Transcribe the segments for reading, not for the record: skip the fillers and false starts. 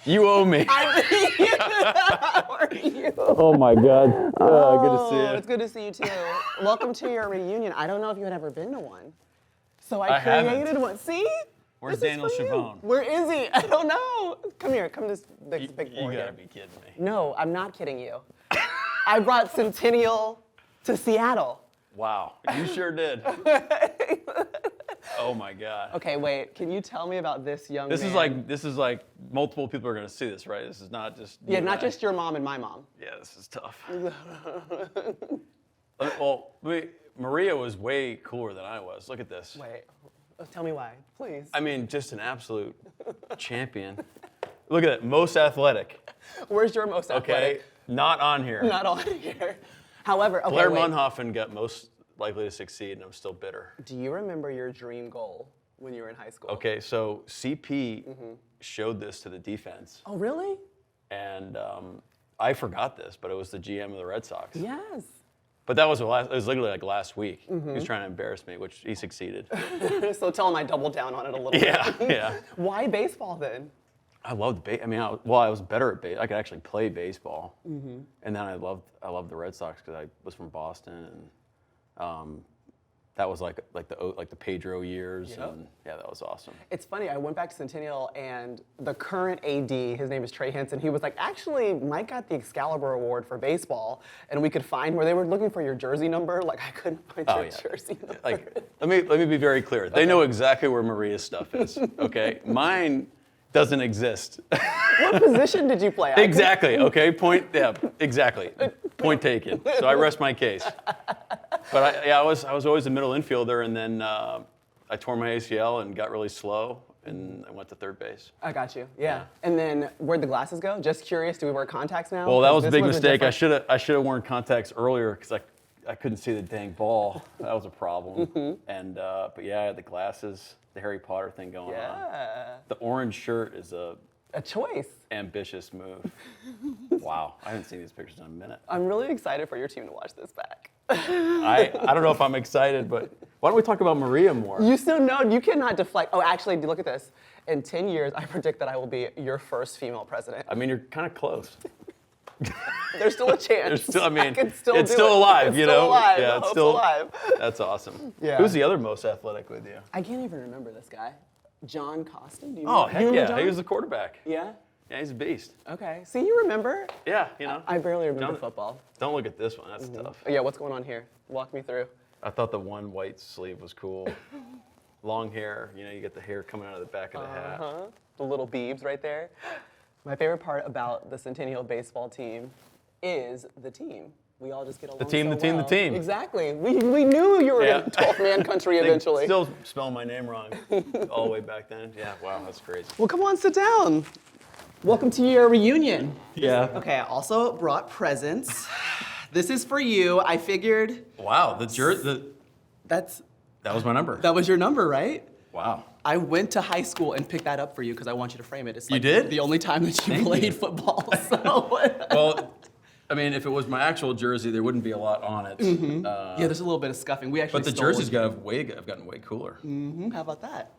You owe me. How are you? Oh my God. Good to see you. It's good to see you too. Welcome to your reunion. I don't know if you had ever been to one. So I I created haven't. one. See? Where's This is Daniel for you. Chavone? Where is he? I don't know. Come here. Come to this big You board gotta here. be kidding me. No, I'm not kidding you. I brought Centennial to Seattle. Wow, you sure did. Oh my God. Okay, wait. Can you tell me about this young This man? is like multiple people are gonna see this, right? This is not just you Yeah, and not I. just your mom and my mom. Yeah, this is tough. Well, Maria was way cooler than I was. Look at this. Wait. Tell me why, please. I mean, just an absolute champion. Look at it, most athletic. Where's your most Okay, athletic? not on here. Not on here. However, okay, Blair wait. Munhoffen got most likely to succeed, and I'm still bitter. Do you remember your dream goal when you were in high school? Okay, so CP showed this to the defense, Oh, really? and I forgot this, but it was the GM of the Red Sox. Yes. But that was it was literally like last week. He was trying to embarrass me, which he succeeded. So tell him I doubled down on it a little Yeah, bit. yeah. Why baseball then? I loved I was better at baseball. I could actually play baseball, and then I loved the Red Sox because I was from Boston, and that was like the Pedro years, Yep. and yeah, that was awesome. It's funny, I went back to Centennial and the current AD, his name is Trey Henson, he was like, actually, Mike got the Excalibur Award for baseball, and we could find where they were looking for your jersey number, like I couldn't find your jersey number. Like, let me be very clear. They know exactly where Maria's stuff is. Okay, mine doesn't exist. What position did you play? Exactly. Okay. Point. Yeah. Exactly. Point taken. So I rest my case. But I was always a middle infielder, and then I tore my ACL and got really slow, and I went to third base. I got you. Yeah. And then where'd the glasses go? Just curious. Do we wear contacts now? Well, that was a This big mistake. different- I should have worn contacts earlier because I couldn't see the dang ball. That was a problem. And but yeah, I had the glasses, the Harry Potter thing going on. Yeah. The orange shirt is a choice. ambitious move. Wow, I haven't seen these pictures in a minute. I'm really excited for your team to watch this back. I don't know if I'm excited, but why don't we talk about Maria more? You still know, you cannot deflect. Oh, actually, look at this. In 10 years, I predict that I will be your first female president. I mean, you're kind of close. There's still a chance. I mean, can still it's do still it. alive, It's you still know? alive. Yeah, The it's hope's still alive. That's awesome. Yeah. Who's the other most athletic with you? I can't even remember this guy. John Costin? Do you Oh, remember? heck You remember yeah. John? He was the quarterback. Yeah? Yeah, he's a beast. Okay. See, you remember? Yeah, you know. I barely remember Don't- football. Don't look at this one. That's tough. Oh, yeah, what's going on here? Walk me through. I thought the one white sleeve was cool. Long hair, you know, you get the hair coming out of the back of the hat. Uh-huh. The little beebs right there. My favorite part about the Centennial baseball team is the team. We all just get along team, so the team, the well. team. Exactly. We knew you were Yeah. in 12-man country They eventually. Still spelling my name wrong all the way back then. Yeah, wow, that's crazy. Well, come on, sit down. Welcome to your reunion. Yeah. Okay, I also brought presents. This is for you. I figured Wow, that was my number. was your number, right? Wow. I went to high school and picked that up for you because I want you to frame it. It's You like did? the only time that you Thank played you. football. So Well, I mean, if it was my actual jersey, there wouldn't be a lot on it. yeah, there's a little bit of scuffing. We actually But the stole jerseys it. have gotten way cooler. How about that?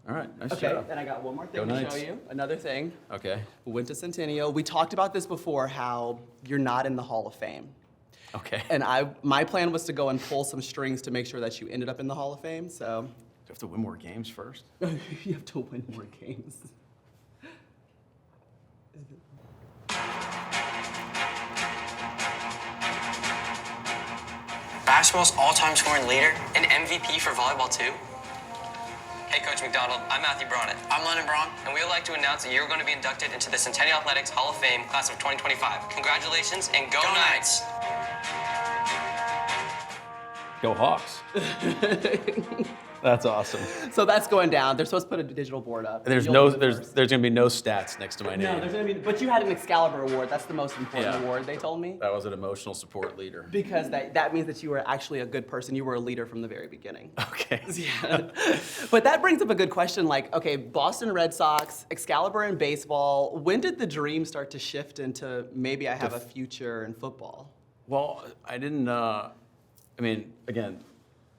All right, nice Okay, job. and I got one more thing Go to Knights. show you. Another thing. Okay. We went to Centennial. We talked about this before, how you're not in the Hall of Fame. Okay. And my plan was to go and pull some strings to make sure that you ended up in the Hall of Fame, so. Do you have to win more games first? You have to win more games. Basketball's all-time scoring leader and MVP for volleyball too. Hey, Coach McDonald, I'm Matthew Bronnett. I'm Lennon Braun. And we would like to announce that you're going to be inducted into the Centennial Athletics Hall of Fame class of 2025. Congratulations and go Knights! Go Hawks. That's awesome. So that's going down. They're supposed to put a digital board up. There's You'll be the there's first. gonna be no stats next to my name. No, there's gonna be, but you had an Excalibur Award. That's the most important Yeah. award, they told me. That was an emotional support leader. Because that means that you were actually a good person. You were a leader from the very beginning. Okay. Yeah. But that brings up a good question. Like, okay, Boston Red Sox, Excalibur in baseball. When did the dream start to shift into maybe I have a future in football? Well, I didn't. I mean, again,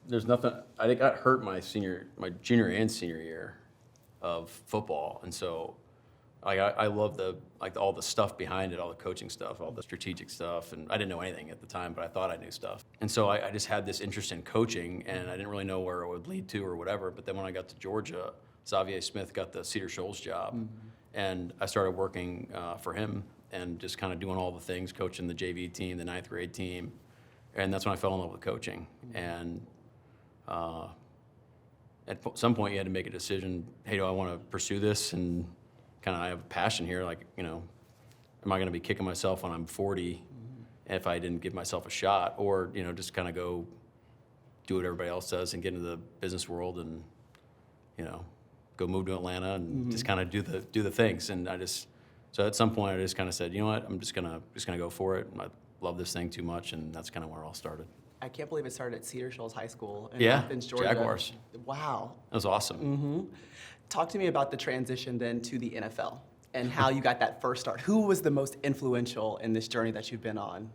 there's nothing. I got hurt my junior and senior year of football, and so Like I love all the stuff behind it, all the coaching stuff, all the strategic stuff, and I didn't know anything at the time, but I thought I knew stuff. And so I just had this interest in coaching, and I didn't really know where it would lead to or whatever. But then when I got to Georgia, Xavier Smith got the Cedar Shoals job, and I started working for him and just kind of doing all the things, coaching the JV team, the 9th grade team, and that's when I fell in love with coaching. And at some point, you had to make a decision. Hey, do I want to pursue this? And kind of, I have a passion here. Like, am I going to be kicking myself when I'm 40 if I didn't give myself a shot, or just kind of go do what everybody else does and get into the business world and go move to Atlanta and just kind of do the things. And so at some point I just kind of said, you know what, I'm just gonna go for it. I love this thing too much, and that's kind of where it all started. I can't believe it started at Cedar Shoals High School in Yeah, Athens, Georgia. Jaguars. Wow. That was awesome. Talk to me about the transition then to the NFL and how you got that first start. Who was the most influential in this journey that you've been on?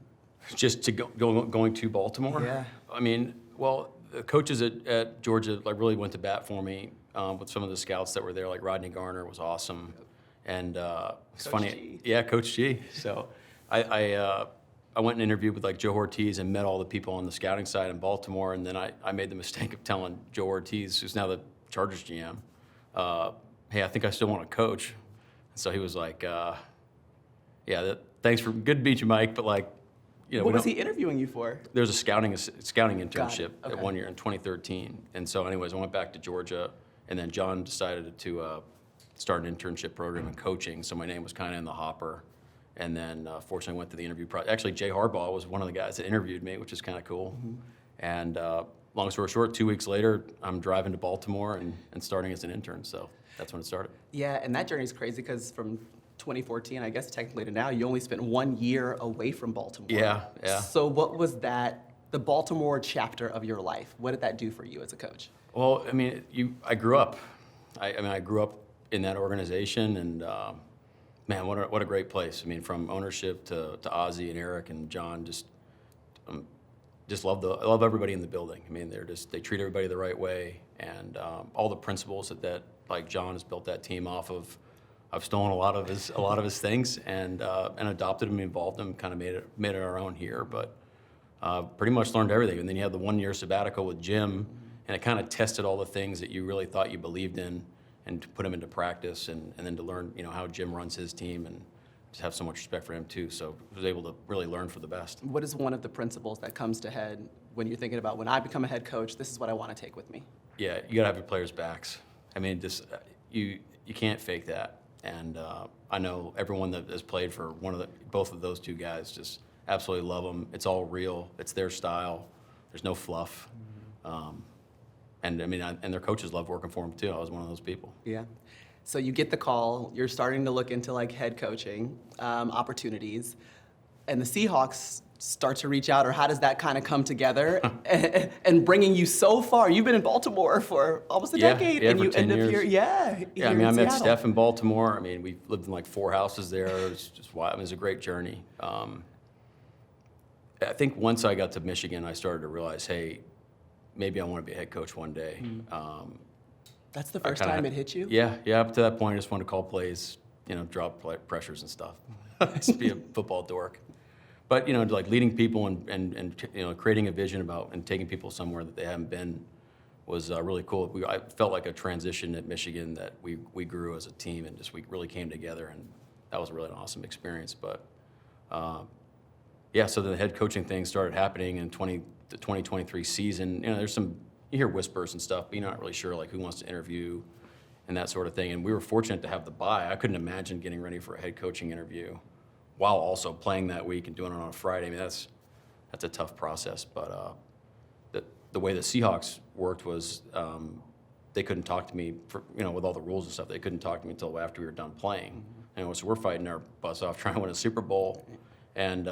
Just to going to Baltimore. Yeah. I mean, well, the coaches at Georgia really went to bat for me with some of the scouts that were there. Like Rodney Garner was awesome, and it's Coach funny. G. Yeah, Coach G. So I went and interviewed with like Joe Ortiz and met all the people on the scouting side in Baltimore, and then I made the mistake of telling Joe Ortiz, who's now the Chargers GM, hey, I think I still want to coach. So he was like, thanks for good to meet you, Mike, but like, What was he interviewing you for? there was a scouting internship Okay. at 1 year in 2013. And so anyways, I went back to Georgia, and then John decided to start an internship program in coaching. So my name was kind of in the hopper. And then fortunately went to the interview process. Actually, Jay Harbaugh was one of the guys that interviewed me, which is kind of cool. And long story short, 2 weeks later, I'm driving to Baltimore and starting as an intern. So that's when it started. Yeah, and that journey is crazy because from 2014, I guess technically to now, you only spent 1 year away from Baltimore. Yeah. So what was that, the Baltimore chapter of your life? What did that do for you as a coach? Well, I mean, I grew up. I grew up in that organization, and man, what a great place. I mean, from ownership to Ozzie and Eric and John, just I love everybody in the building. I mean, they treat everybody the right way, and all the principles that like John has built that team off of. I've stolen a lot of his things and adopted them, involved them, kind of made it our own here. But pretty much learned everything. And then you had the 1 year sabbatical with Jim, and it kind of tested all the things that you really thought you believed in, and to put them into practice, and then to learn how Jim runs his team, and just have so much respect for him too. So I was able to really learn for the best. What is one of the principles that comes to head when you're thinking about, when I become a head coach, this is what I want to take with me? Yeah, you gotta have your players' backs. I mean, just you can't fake that. And I know everyone that has played for both of those two guys just absolutely love them. It's all real. It's their style. There's no fluff. And I mean, and their coaches love working for them too. I was one of those people. Yeah. So you get the call, you're starting to look into like head coaching opportunities, and the Seahawks start to reach out, or how does that kind of come together and bringing you so far? You've been in Baltimore for almost a decade, and for you 10 end up years. here. Yeah. Yeah, I mean, I met Steph in Baltimore. I mean, we lived in like 4 houses there. It was just wild. I mean, it was a great journey. I think once I got to Michigan, I started to realize, hey, maybe I want to be a head coach one day. That's the first time it hit you? Yeah. Up to that point, I just wanted to call plays, drop pressures and stuff. Just be a football dork. But like leading people and creating a vision about and taking people somewhere that they haven't been was really cool. I felt like a transition at Michigan that we grew as a team, and we really came together, and that was really an awesome experience. But so the head coaching thing started happening in the 2023 season. There's you hear whispers and stuff, but you're not really sure like who wants to interview and that sort of thing. And we were fortunate to have the bye. I couldn't imagine getting ready for a head coaching interview while also playing that week and doing it on a Friday. I mean, that's a tough process. But the way the Seahawks worked was they couldn't talk to me for, with all the rules and stuff. They couldn't talk to me until after we were done playing. So we're fighting our butts off trying to win a Super Bowl, and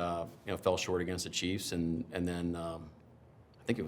fell short against the Chiefs. And then I think it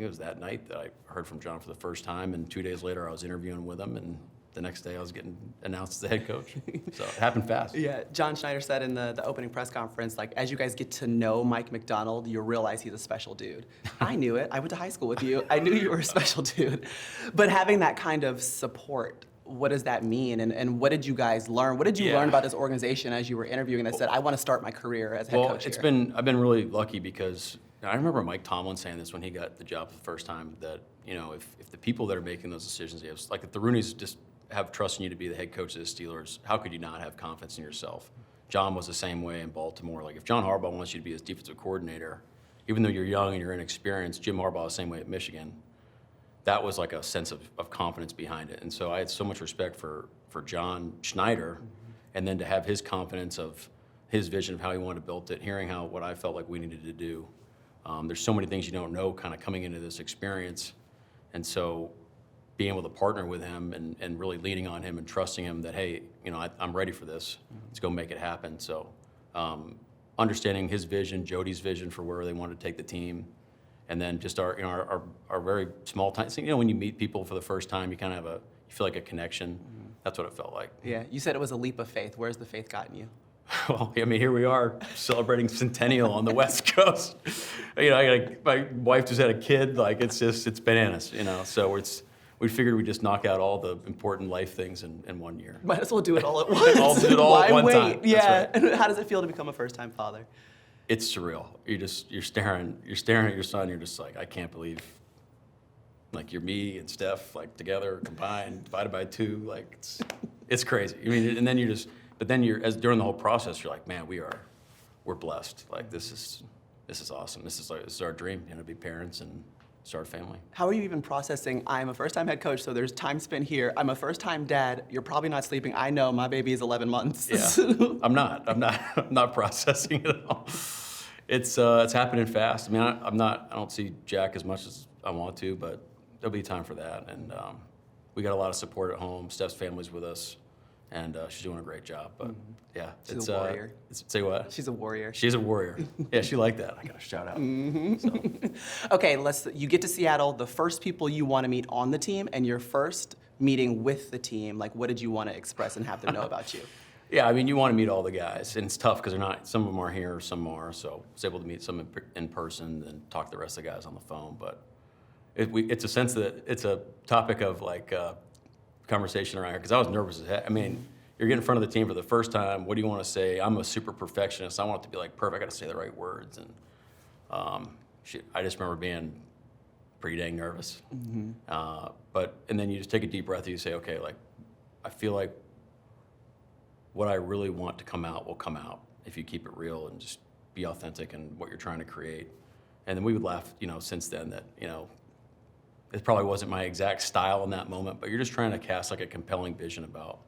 was that night that I heard from John for the first time. And 2 days later, I was interviewing with him, and the next day I was getting announced as the head coach. So it happened fast. Yeah, John Schneider said in the opening press conference, like, as you guys get to know Mike Macdonald, you realize he's a special dude. I knew it. I went to high school with you. I knew you were a special dude. But having that kind of support, what does that mean? And what did you guys learn? What did you learn about this organization as you were interviewing that said, I want to start my career as head coach here? I've been really lucky because I remember Mike Tomlin saying this when he got the job the first time, that, if the people that are making those decisions, like if the Rooneys just have trust in you to be the head coach of the Steelers, how could you not have confidence in yourself? John was the same way in Baltimore. Like if John Harbaugh wants you to be his defensive coordinator, even though you're young and you're inexperienced, Jim Harbaugh the same way at Michigan. That was like a sense of confidence behind it. And so I had so much respect for John Schneider, and then to have his confidence of his vision of how he wanted to build it, hearing what I felt like we needed to do. There's so many things you don't know kind of coming into this experience. And so being able to partner with him and really leaning on him and trusting him that, hey, I'm ready for this. Let's go make it happen. So understanding his vision, Jody's vision for where they wanted to take the team, and then just our very small time. So, when you meet people for the first time, you kind of you feel like a connection. That's what it felt like. Yeah, you said it was a leap of faith. Where's the faith gotten you? Well, here we are celebrating Centennial on the West Coast. My wife just had a kid. Like it's bananas. So we figured we'd just knock out all the important life things in 1 year. Might as well do it all at once. Do it all at one time. Yeah. That's right. How does it feel to become a first-time father? It's surreal. You're staring at your son. You're just like, I can't believe, like you're me and Steph together combined divided by 2. Like it's crazy. And then during the whole process, you're like, man, we're blessed. Like this is awesome. This is our dream, to be parents and start a family. How are you even processing, I'm a first-time head coach, so there's time spent here. I'm a first-time dad. You're probably not sleeping. I know my baby is 11 months. Yeah, I'm not processing it at all. It's happening fast. I don't see Jack as much as I want to, but there'll be time for that. And we got a lot of support at home. Steph's family's with us, and she's doing a great job. But yeah, she's a warrior. Say what? She's a warrior. She's a warrior. Yeah, she liked that. I got a shout out. So. Okay, you get to Seattle. The first people you want to meet on the team, and your first meeting with the team. Like, what did you want to express and have them know about you? Yeah, you want to meet all the guys, and it's tough because some of them are here, some are. So I was able to meet some in person and talk to the rest of the guys on the phone. But it's a sense that it's a topic of conversation around here because I was nervous as heck. You're getting in front of the team for the first time. What do you want to say? I'm a super perfectionist. I want it to be perfect. I got to say the right words. And I just remember being pretty dang nervous. And then you just take a deep breath and you say, okay, I feel like what I really want to come out will come out if you keep it real and just be authentic in what you're trying to create. And then we would laugh, since then that, it probably wasn't my exact style in that moment, but you're just trying to cast a compelling vision about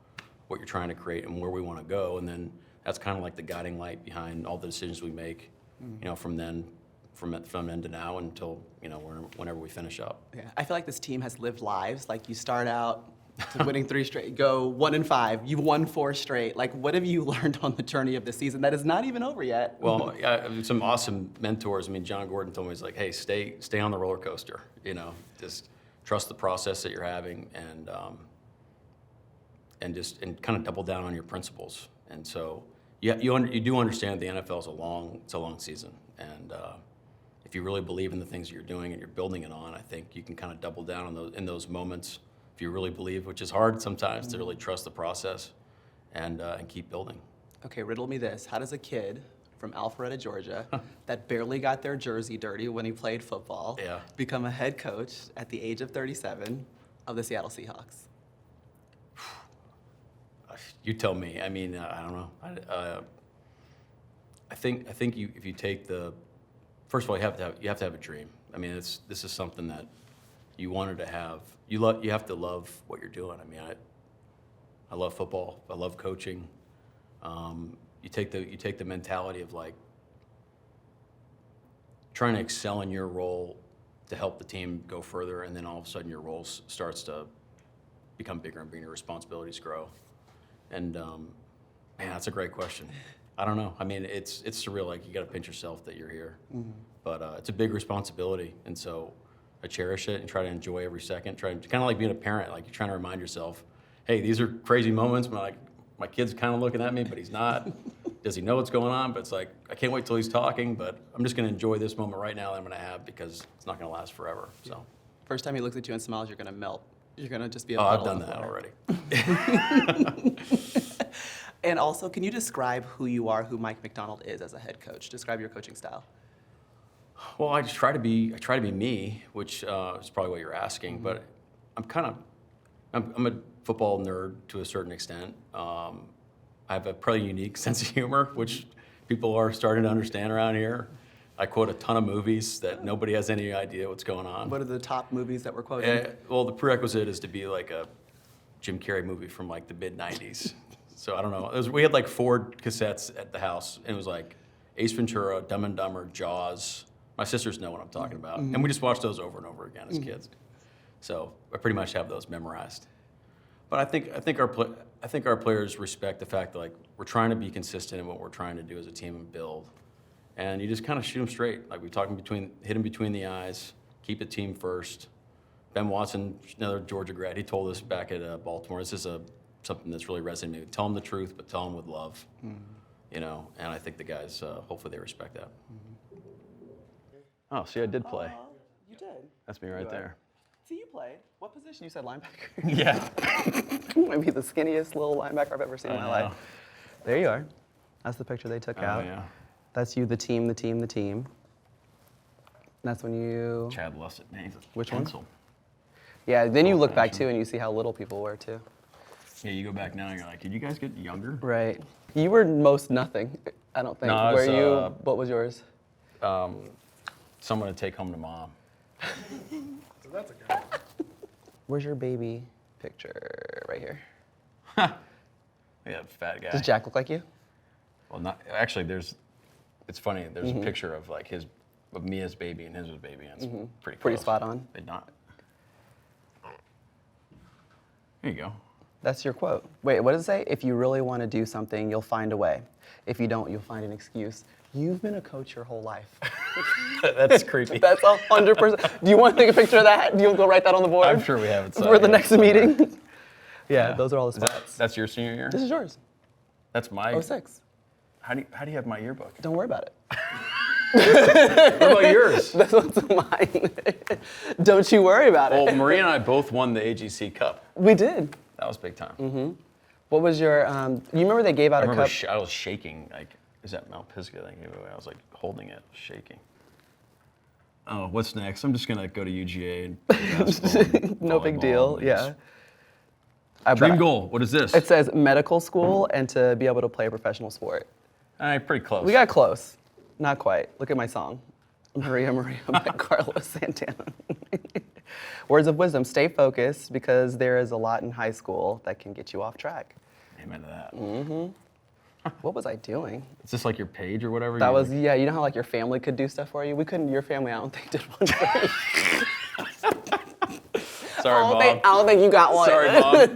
what you're trying to create and where we want to go. And then that's kind of the guiding light behind all the decisions we make, from then to now until, whenever we finish up. Yeah, I feel like this team has lived lives. You start out winning 3 straight, go 1-5. You've won 4 straight. What have you learned on the journey of the season that is not even over yet? Well, some awesome mentors. John Gordon told me, he's like, hey, stay on the roller coaster. Just trust the process that you're having and kind of double down on your principles. And so you do understand the NFL is a long season. And if you really believe in the things that you're doing and you're building it on, I think you can kind of double down in those moments. If you really believe, which is hard sometimes, to really trust the process and keep building. Okay, riddle me this. How does a kid from Alpharetta, Georgia, that barely got their jersey dirty when he played football, become a head coach at the age of 37 of the Seattle Seahawks? You tell me. I don't know. I think if you take first of all, you have to have a dream. This is something that you wanted to have. You have to love what you're doing. I love football. I love coaching. You take the mentality of trying to excel in your role to help the team go further, and then all of a sudden your role starts to become bigger and bigger. Your responsibilities grow. And man, that's a great question. I don't know. It's surreal. You got to pinch yourself that you're here, but it's a big responsibility, and so I cherish it and try to enjoy every second. Kind of like being a parent. You're trying to remind yourself, hey, these are crazy moments. My kid's kind of looking at me, but he's not. Does he know what's going on? But it's I can't wait till he's talking. But I'm just going to enjoy this moment right now that I'm going to have because it's not going to last forever. So, first time he looks at you and smiles, you're going to melt. You're gonna just be a Oh, I've puddle done of that water. already. And also, can you describe who you are, who Mike Macdonald is as a head coach? Describe your coaching style. Well, I try to be me, which is probably what you're asking. But I'm a football nerd to a certain extent. I have a pretty unique sense of humor, which people are starting to understand around here. I quote a ton of movies that nobody has any idea what's going on. What are the top movies that we're quoting? Well, the prerequisite is to be like a Jim Carrey movie from like the mid-90s. So I don't know. We had like 4 cassettes at the house, and it was like Ace Ventura, Dumb and Dumber, Jaws. My sisters know what I'm talking about, and we just watched those over and over again as kids. So I pretty much have those memorized. But I think our players respect the fact that like we're trying to be consistent in what we're trying to do as a team and build, and you just kind of shoot them straight. Like we talk hit them between the eyes, keep the team first. Ben Watson, another Georgia grad, he told us back at Baltimore, this is something that's really resonated. Tell them the truth, but tell them with love. You know, and I think the guys, hopefully they respect that. Oh, see, I did play. You did. That's me right there. See, you played. What position? You said linebacker. Yeah. Might be the skinniest little linebacker I've ever seen in my life. There you are. That's the picture they took out. Oh, yeah. That's you, the team. That's when you... Chad Lussett named it. Which one? Pencil. Yeah, then you look back Old-fashioned. too and you see how little people were too. Yeah, you go back now and you're like, did you guys get younger? Right. You were most nothing, I don't think. No, I Were was, you, what was yours? Someone to take home to mom. So that's a good one. Where's your baby picture? Right here. Yeah, fat guy. Does Jack look like you? Well, not actually. It's funny. There's a picture of like of me as baby and his as baby, and it's pretty close. Pretty spot on. They not. There you go. That's your quote. Wait, what does it say? If you really want to do something, you'll find a way. If you don't, you'll find an excuse. You've been a coach your whole life. That's creepy. That's 100%. Do you want to take a picture of that? Do you want to go write that on the board? I'm sure we have it. For the next somewhere. meeting? Yeah, those are all the Is that- spots. that's your senior year? This is yours. That's my. 06. How do you have my yearbook? Don't worry about it. What about yours? This one's mine. Don't you worry about it. Well, Maria and I both won the AGC Cup. We did. That was big time. What was your, you remember they gave out I a remember cup? I was shaking. Like, is that Mount Pisgah thing gave away? I was like holding it, shaking. Oh, what's next? I'm just gonna go to UGA and play basketball. No big volleyball, deal, and yeah. Dream goal. What is this? It says medical school and to be able to play a professional sport. All right, pretty close. We got close. Not quite. Look at my song. Maria by Carlos Santana. Words of wisdom, stay focused because there is a lot in high school that can get you off track. Amen to that. What was I doing? Is this like your page or whatever? That You- was, yeah, you know how like your family could do stuff for you? We couldn't, your family I don't think did one for you. Sorry, Mom. I don't think you got one. Sorry, Mom.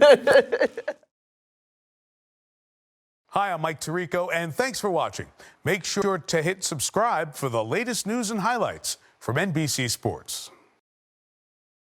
Hi, I'm Mike Tirico, and thanks for watching. Make sure to hit subscribe for the latest news and highlights from NBC Sports.